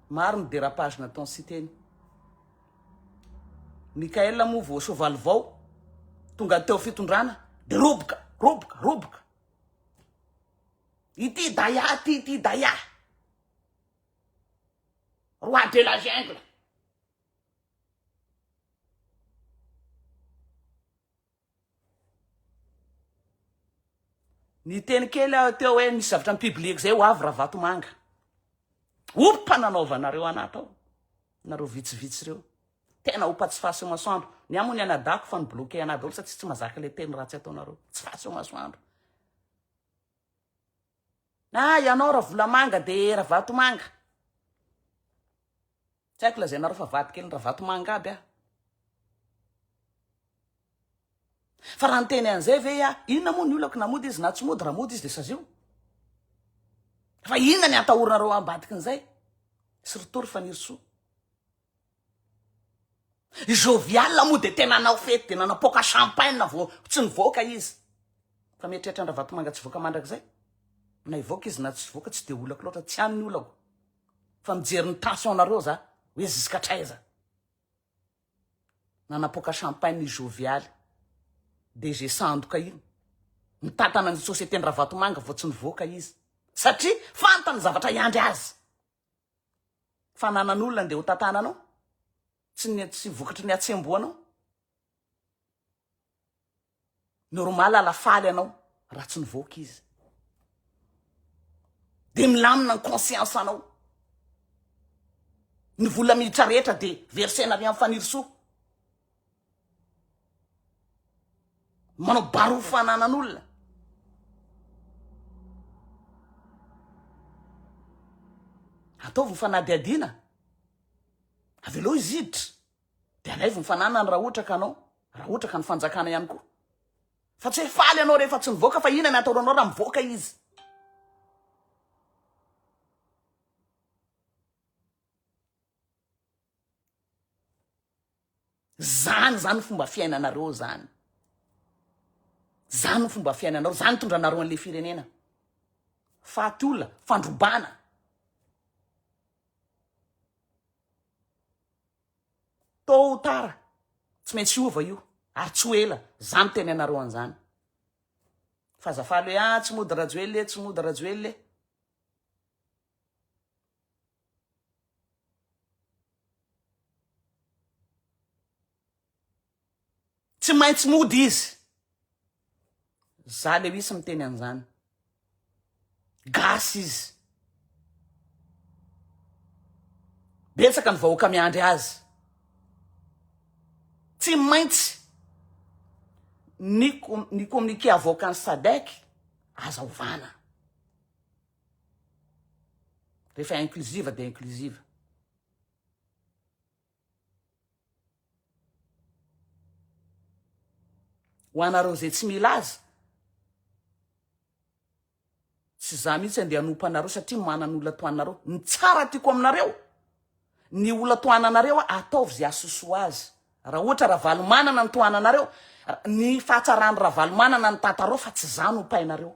maro ny dérapage nataony sy teny Mikael mo vao sovaly vao tonga teo fitondrana de roboka ity daya roi de la jungle ny teny kely teo hoe misy zavatra public zay ho avy raha Vatomanga ompananaovanareo anaty ao nareo vitsivitsy reo tena opatsy fasy masoandro ny amony anadako fa ny bloqué anadolo satria tsy mazaka le teny ratsy ataonareo tsy fasy masoandro ianao raha Volamanga de raha Vatomanga tsy haiko lazainareo fa vady kely raha Vatomanga aby fa raha nyteny an'izay ve inona moa ny olako namody izy na tsy mody raha mody izy de sazio fa inona ny atahornareo ambadiky n'izay sy ritory fa nirsoa jovial moa de tena nanao fety de nanapoka champagne vo tsy nivoaka izy fa mietreritra andra Vatomanga tsy voaka mandrakizay na ivoaka izy na tsy voaka tsy de olako loatra tsy any ny olako fa mijery ny tensionnareo za hoe ziska traiza nanapoka champagne ny jovialy DG Sandoka iny mitatana ny société ny Ravatomanga vao tsy nivoaka izy satria fantany zavatra iandry azy fananan'olona andeha ho tatananao tsy vokatry ny atsemboanao normal alafaly anao raha tsy nivoaka izy de milamina ny conscience anao ny vola miditra rehetra de versena any amin'ny fanirisoa manao baro fananan'olona ataovy ny fanadiadiana avy aloha izy iditra de alaivy ny fananany raha ohatra ka anao raha ohatra ka ny fanjakana ihany koa fa tsy hoe faly anao rehefa tsy nivoaka fa ina ny ataonao raha mivoaka izy zany fomba fiainanareo zany fomba fiainanareo zany tondranareo an'le firenena faty olona fandrobana tôt ou tard tsy maintsy ova io ary tsy ho ela zany tenenareo an'izany fazafaly hoe tsy mody rajoely tsy mody rajoely tsy maintsy mody izy za Lewis miteny an'izany gasy izy betsaka ny vahoaka miandry azy tsy maintsy ny communiqué avocat SADC azahovana rehefa inclusive de inclusive ho anareo zay tsy mila azy tsy za mihitsy andeha hanompo anareo satria manan'olona toanareo ny tsara tiako aminareo ny olona toananareo ataovy zay asoso azy raha ohatra raha valomanana ny toananareo ny fahatsarany raha valomanana ny tatareo fa tsy za no painareo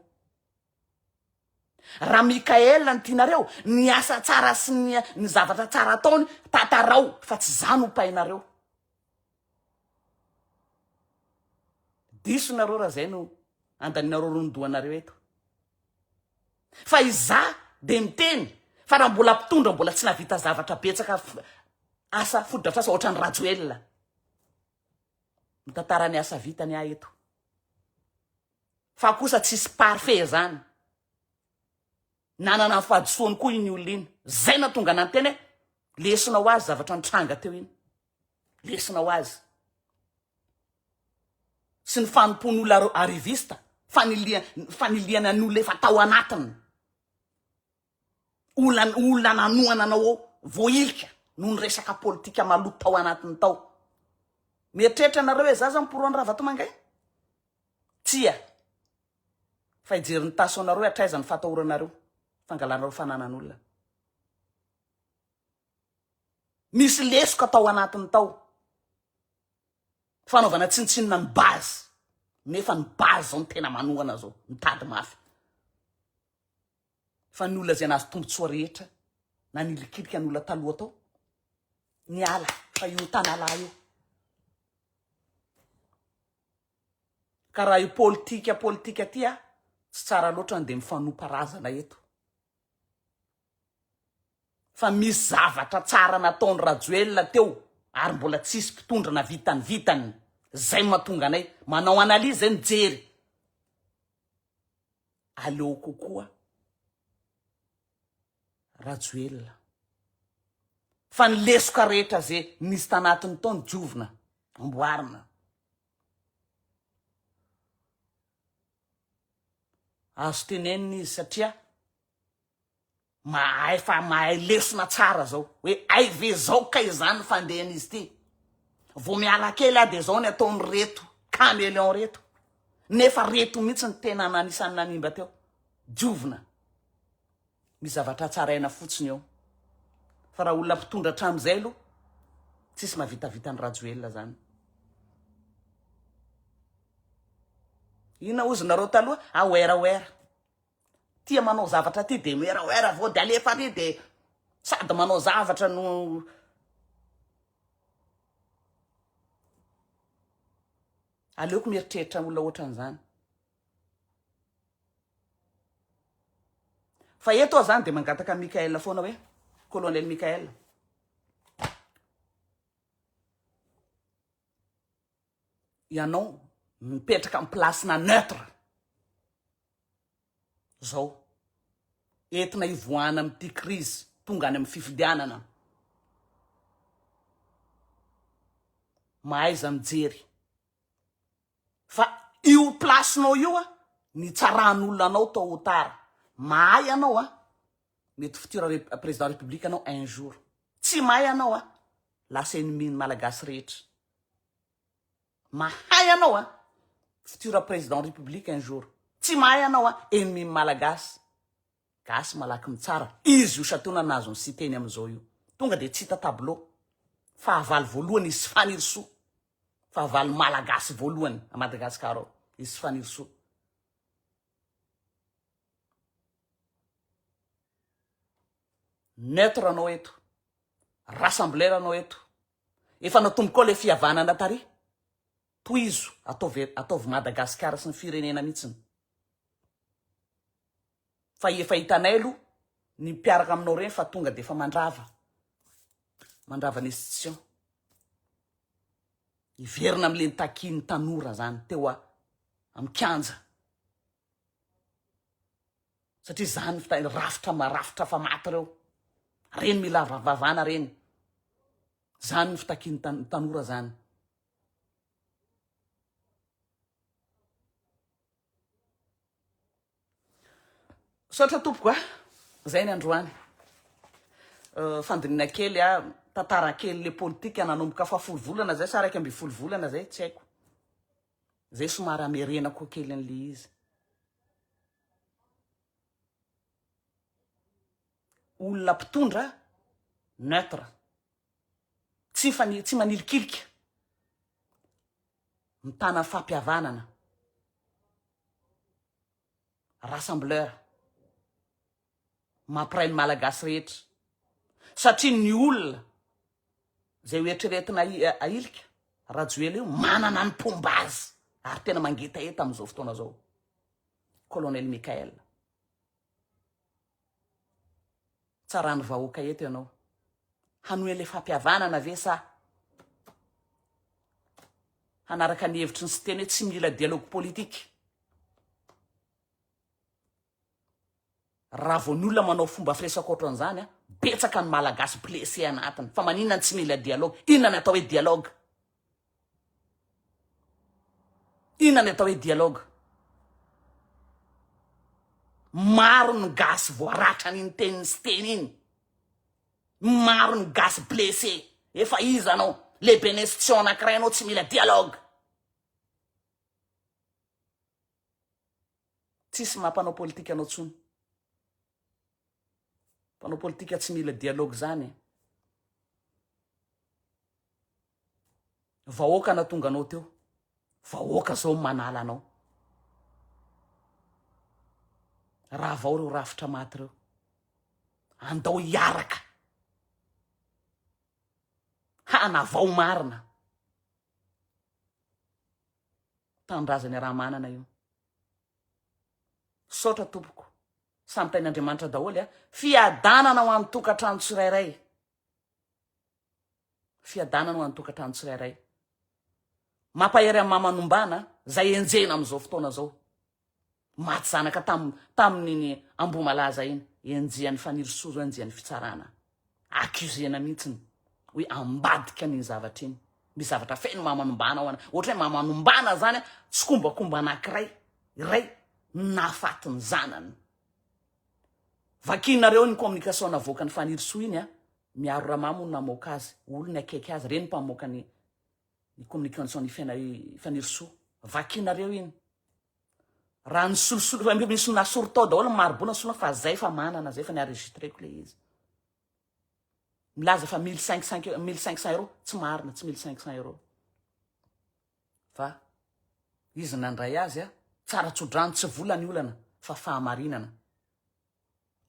raha Mikaela ny tianareo ny asa tsara sy ny zavatra tsara ataony tatarao fa tsy za no painareo diso nareo raha zay no andaninareo rondoanareo eto fa iza de miteny fa raha mbola mpitondra mbola tsy navita zavatra betsaka asa fododratra asa ohatra ny rajoelina mitantarany asa vitany ahy eto fa kosa tsisy parfait zany nanana ny fahadisoany koa iny olona iny zay na tonga nanteny lesinao azy zavatra nitranga teo iny lesinao azy sy ny fanompon'olona arrivista faniliana n'olona efa tao anatiny olona nanoana anao voilika noho ny resaka politika maloto tao anatiny tao mieritreritra nareo hoe zaza miporo ny Ravatomanga tsia fa ijery ny tasonareo atraiza ny fatahoranareo fangalanareo fananan'olona misy lesoka tao anatiny tao fanaovana tsinitsinina ny bazy nefa ny bazy zao ny tena manohana zao mitady mafy fa ny olona zay nazy tombotsoa rehetra na nilikilika ny olona taloha tao ny ala fa io tanala io ka raha io politika ty tsy tsara loatra de mifanomparazana eto fa misy zavatra tsara nataony rajoelina teo ary mbola tsisy mpitondra na vitany zay mahatonga anay manao analyse zay nijery aleo kokoa rajoelina fa ny lesoka rehetra zay nisy tanatiny tao ny diovina amboarina azo teneniny izy satria mahay lesona tsara zao hoe ay ve zao kay zany fandehany izy ty vo miala kely de zao ny ataony reto caméléon reto nefa reto mihitsy ny tena nanisany nanimba teo diovina misy zavatra tsara aina fotsiny eo fa raha olona mpitondra hatram'izay aloha tsisy mahavitavita ny rajoelina zany ina ozy nareo taloha aoeraoera tia manao zavatra ty de meraoera vao de alefa ry de sady manao zavatra no aleoko mieritreritra olona ohatran'izany. Fa eto zany de mangataka Mikael foana hoe colonel Mikael. Ianao mipetraka amin'ny plasina neutre. Zao entina ivoahana amin'ity crise tonga any amin'ny fifidianana. Mahaiza mijery. Fa io plasinao io ny tsaran'olona anao tao ho tara. Mahay anao mety fitira président république anao un jour. Tsy mahay anao lasa ennemi malagasy rehetra. Mahay anao fitira président république un jour. Tsy mahay anao ennemi malagasy. Gasy malaky mitsara. Izy io satona nazo ny siteny am'izao io. Tonga de tsy hita tableau. Fahavalo voalohany izy faniriso. Fahavalo malagasy voalohany a Madagasikara izy faniriso. Neutre anao eto. Rassembleur anao eto. Efa natombo koa le fihavanana tary. Toizo ataovy Madagasikara sy ny firenena mihitsiny. Fa efa hitanay alo ny mpiaraka aminao reny fa tonga de fa mandrava ny institution. Iverina am'le takiny tanora zany teo amin'ny kianja. Satria zany rafitra fa maty reo. Reny mila vavana reny. Zany ny fitakiny tanora zany. Sotra tompoko zay ny androany. Fandinina kely tantara kely le politika nanomboka fa 10 volana zay sa 12 volana zay tsy haiko. Zay somary amerena koa kely an'le izy. Olona mpitondra neutre. Tsy manilikilika. Mitana fampihavanana. Rassembleur. Mampiray ny malagasy rehetra. Satria ny olona zay hoetreretina ailika Rajoelina io manana ny pombazy ary tena mangetaeta am'izao fotoana zao. Colonel Mikael. Tsara ny vahoaka eto ianao. Hanoe le fampihavanana ve sa hanaraka ny hevitry ny sy teny tsy mila dialogue politique. Raha vao ny olona manao fomba firesaka ohatran'izany betsaka ny malagasy blessé anatiny. Fa maninona tsy mila dialogue? Inona ny atao hoe dialogue? Inona ny atao hoe dialogue? Maro ny gasy voaratra ny teny sy teny iny. Maro ny gasy blessé. Efa iza anao le bénédiction anankiray anao tsy mila dialogue. Tsisy mampanao politika anao tsony. Panao politika tsy mila dialogue zany. Vahoaka na tonga anao teo. Vahoaka zao manala anao. Raha vao reo rafitra maty reo. Andao hiaraka. Hana vao marina. Tandrazany raha manana io. Sotra tompoko. Samy tain'Andriamanitra daholo fiadanana ho amin'ny tokantrano tsirairay. Fiadanana ho amin'ny tokantrano tsirairay. Mampahery amin'ny mamanombana zay enjena am'izao fotoana zao. Maty zanaka tamin'ny Ambomalaza iny. Enjehan'ny fanirisozo, enjehan'ny fitsarana. Accusena mihitsiny hoe ambadika ny zavatra iny. Misy zavatra feno mamanombana ho ana. Ohatra hoe mamanombana zany tsy kombakomba anankiray. Iray nafatiny zanany. Vakinareo ny communication navoaka ny faniriso iny miaro ramamony namoaka azy. Olona akaiky azy. Reny mpamoaka ny communication ny faniriso. Vakinareo iny. Raha ny solosolo misy nasoro tao daholo maribona solona fa zay fa manana zay fa nienregistreko le izy. Milaza fa 1500 euro tsy marina, tsy 1500 euro. Fa izy nandray azy tsara tsodrano tsy volany olana fa fahamarinana.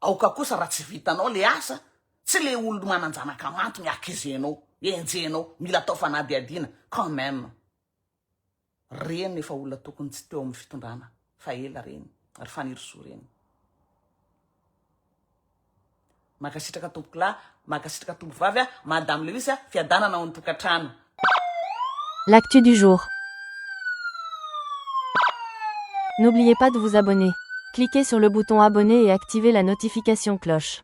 Aoka kosa raha tsy vitanao le asa tsy le olo mananjanaka mantony akizenao enjenao mila atao fanadiadiana quand même reny efa olona tokony tsy teo amin'ny fitondrana fa ela reny ary fanirosoa reny makasitraka tompoko lahy makasitraka tompo vavy a madame Lewis a fiadanana ao an-tokantrano. L'actu du jour. N'oubliez pas de vous abonner. Cliquez sur le bouton abonner et activez la notification cloche.